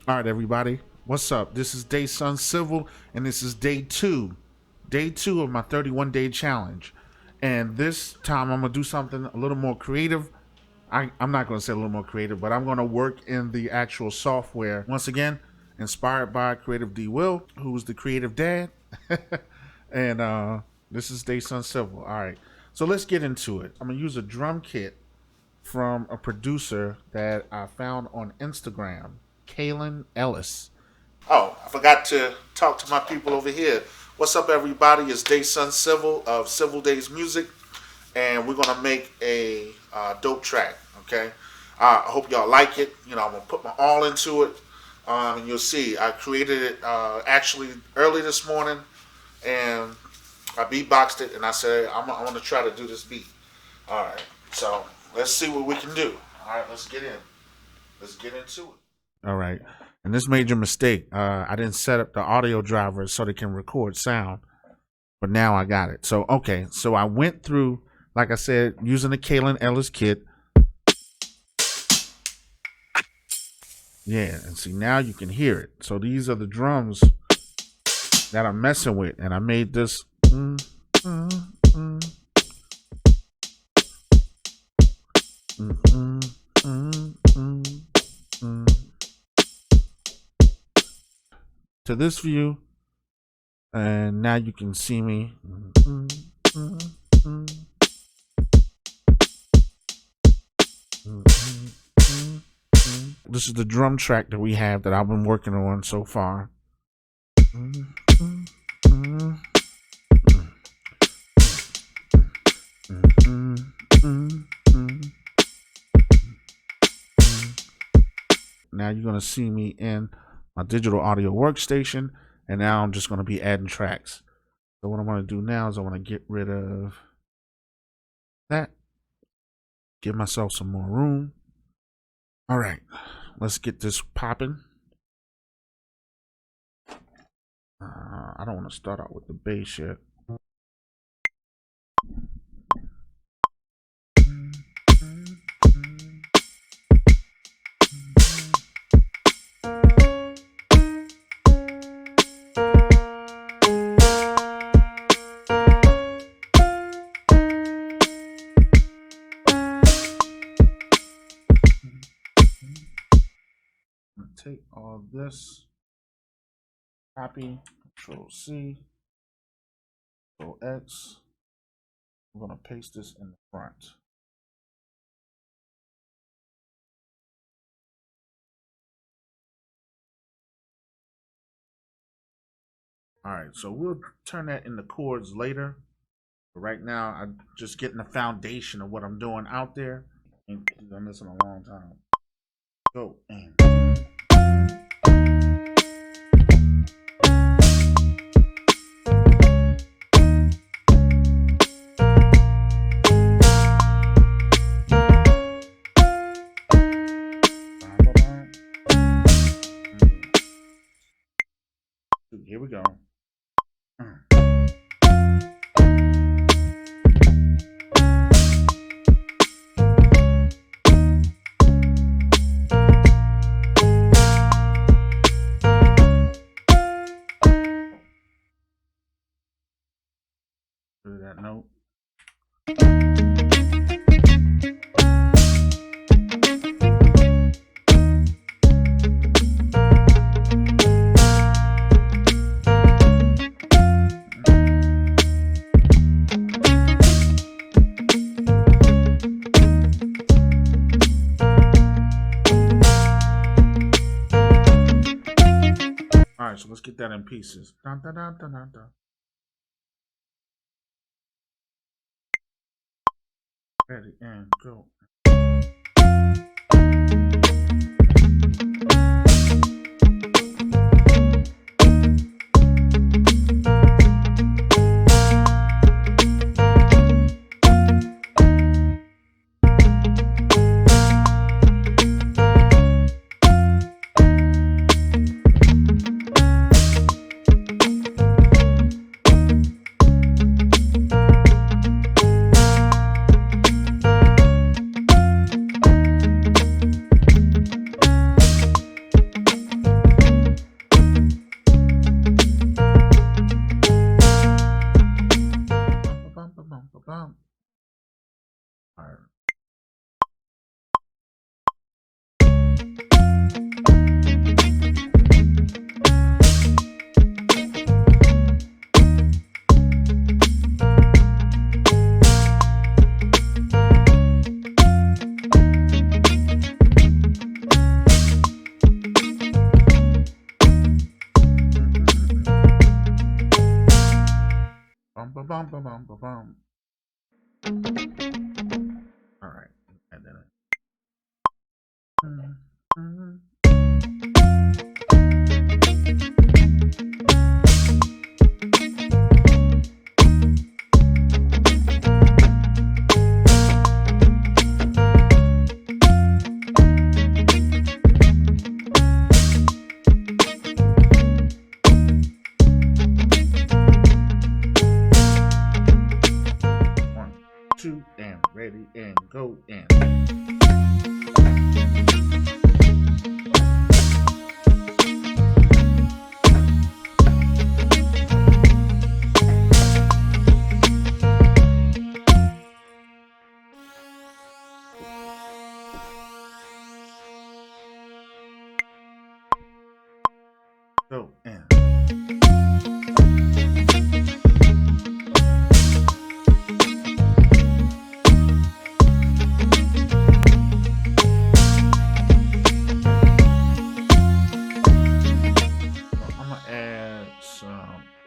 All right, everybody. What's up? This is Sythns Civil, and this is day two of my 31-day challenge. And this time I'm going to do something a little more creative. I'm not going to say a little more creative, but I'm going to work in the actual software. Once again, inspired by Creative D. Will, who's the creative dad. And this is Sythns Civil. All right. So let's get into it. I'm going to use a drum kit from a producer that I found on Instagram, Kaelin, Ellis. Oh, I forgot to talk to my people over here. What's up, everybody? It's Sythns Civil of Civil Days Music, and we're going to make a dope track, okay? I hope y'all like it. You know, I'm going to put my all into it, and you'll see. I created it actually early this morning, and I beatboxed it, and I said, I want to try to do this beat. All right, so let's see what we can do. All right, let's get in. Let's get into it. All right. And this major mistake. I didn't set up the audio drivers so they can record sound. But now I got it. So, okay. So I went through, like I said, using the Kaelin Ellis kit. Yeah. And see, now you can hear it. So these are the drums that I'm messing with. And I made this. To this view, and now you can see me. This is the drum track that we have that I've been working on so far. Now you're gonna see me in my digital audio workstation, and now I'm just going to be adding tracks. So what I want to do now is I want to get rid of that, give myself some more room. All right, let's get this popping. I don't want to start out with the bass yet. Take all this, copy, Control C, Control X. I'm going to paste this in the front. All right, so we'll turn that into chords later. But right now, I'm just getting the foundation of what I'm doing out there. And I'm missing a long time. Go and. Here we go. Do that note. All right, so let's get that in pieces. Dun, dun, dun, dun, dun, dun. Ready and go. bum bum bum bum bum. All right, and then. Two and ready and go and go and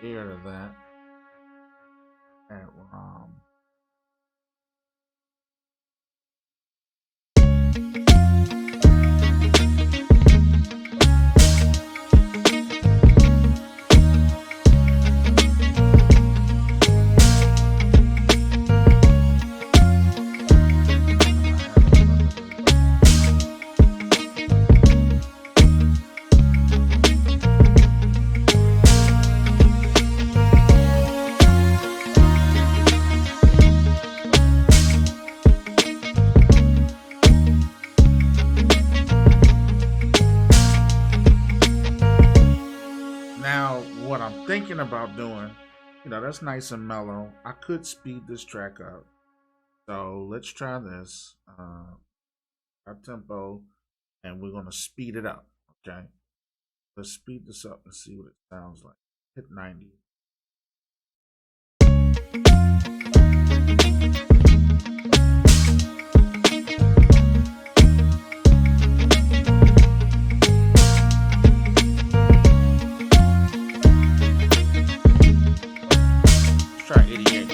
air to that. Add what I'm thinking about doing, that's nice and mellow. I could speed this track up. So let's try this. Our tempo, and we're gonna speed it up. Okay. Let's speed this up and see what it sounds like. Hit 90. Try 88.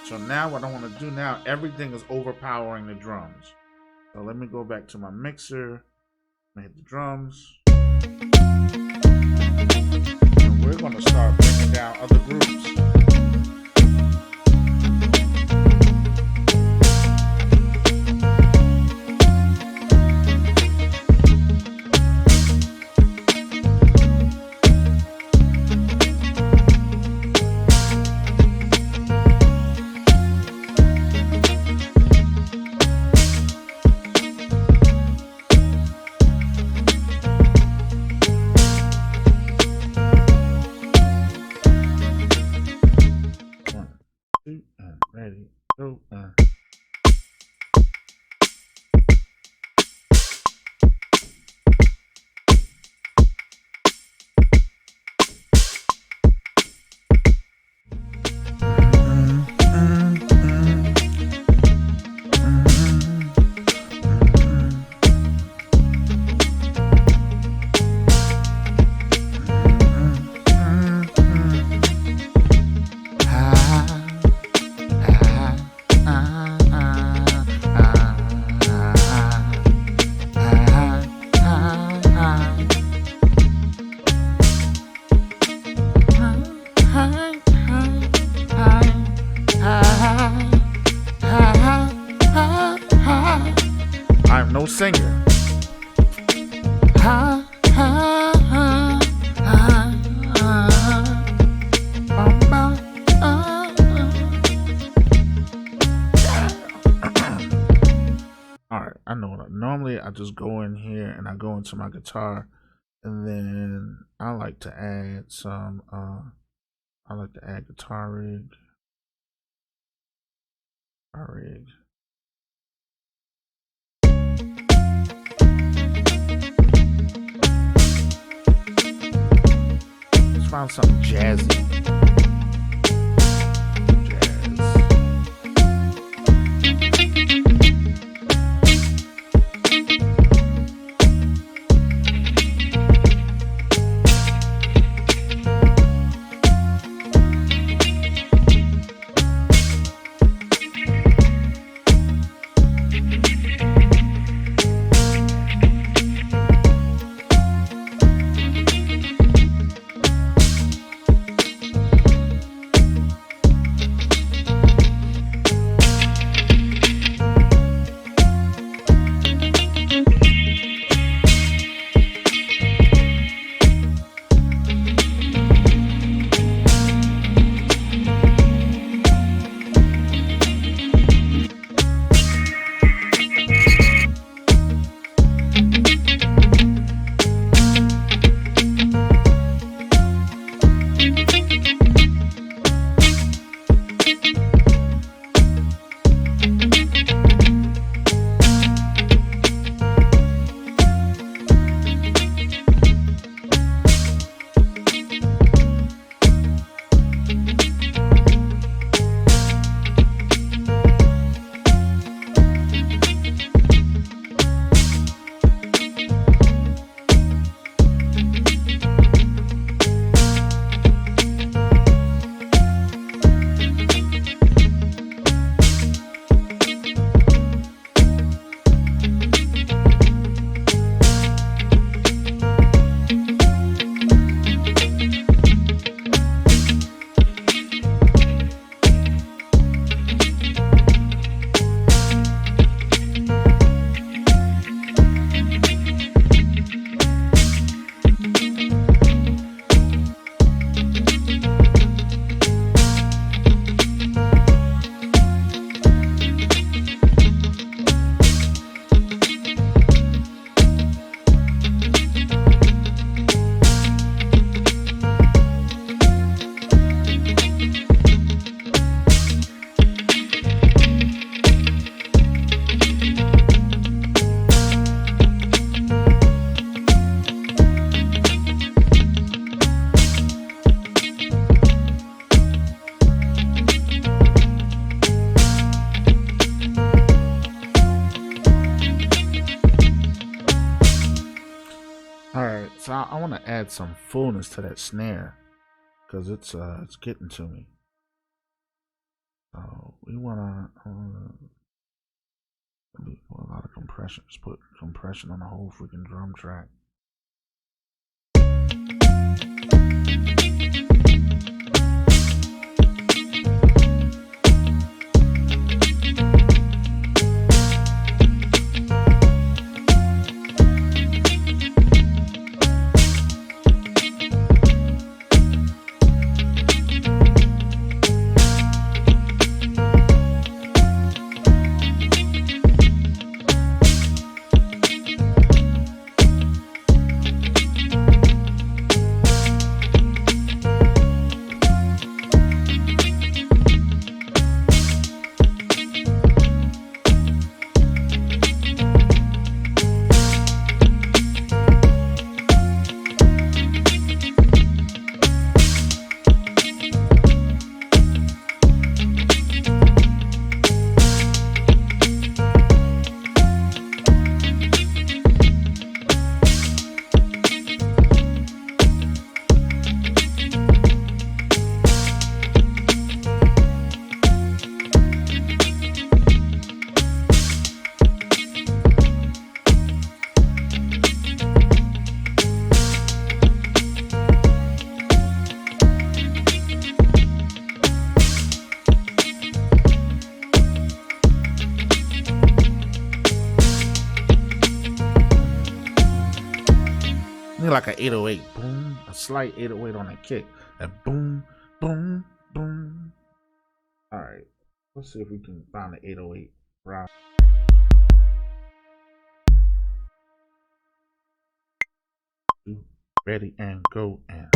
So now what I want to do now, everything is overpowering the drums. So let me go back to my mixer and hit the drums. And we're going to start bringing down other groups. Ready, go. I'm no singer. Alright, I know what normally I just go in here and I go into my guitar, and then I like to add some I like to add guitar rig. Let's find something jazzy. I want to add some fullness to that snare because it's getting to me. So we want to a lot of compression. Just put compression on the whole freaking drum track. Like an 808, boom, a slight 808 on that kick, that boom, boom, boom. All right, let's see if we can find the 808 route. Ready and go and.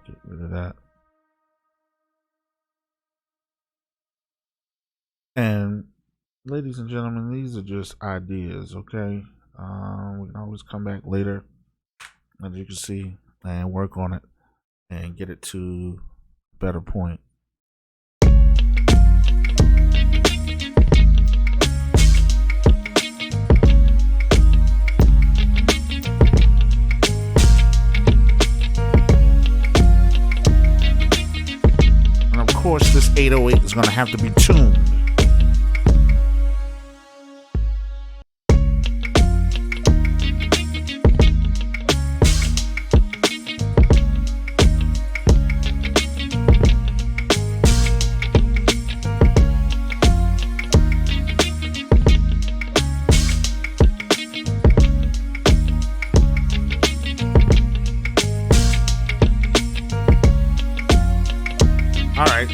Get rid of that. And ladies and gentlemen, these are just ideas, okay? We can always come back later, as you can see, and work on it and get it to a better point. And of course, this 808 is going to have to be tuned.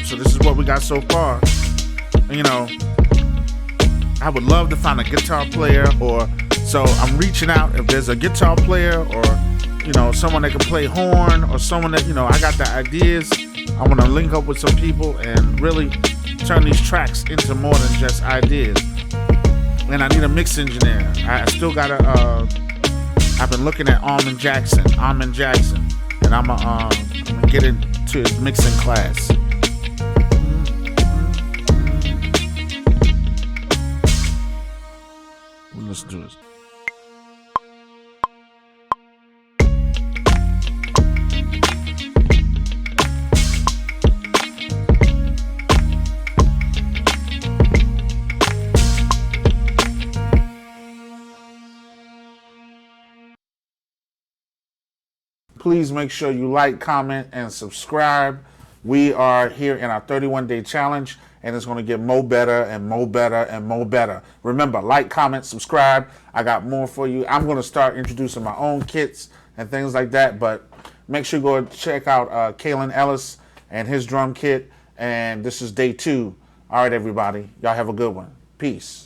So this is what we got so far. You know, I would love to find a guitar player, or so I'm reaching out. If there's a guitar player, or you know, someone that can play horn, or someone that, you know, I got the ideas. I want to link up with some people and really turn these tracks into more than just ideas. And I need a mix engineer. I still gotta. I've been looking at Armin Jackson, and I'm gonna get into his mixing class. Let's do this. Please make sure you like, comment, and subscribe. We are here in our 31-day challenge, and it's going to get more better and more better and more better. Remember, like, comment, subscribe. I got more for you. I'm going to start introducing my own kits and things like that, but make sure you go check out Kaelin Ellis and his drum kit. And this is day 2. All right, everybody. Y'all have a good one. Peace.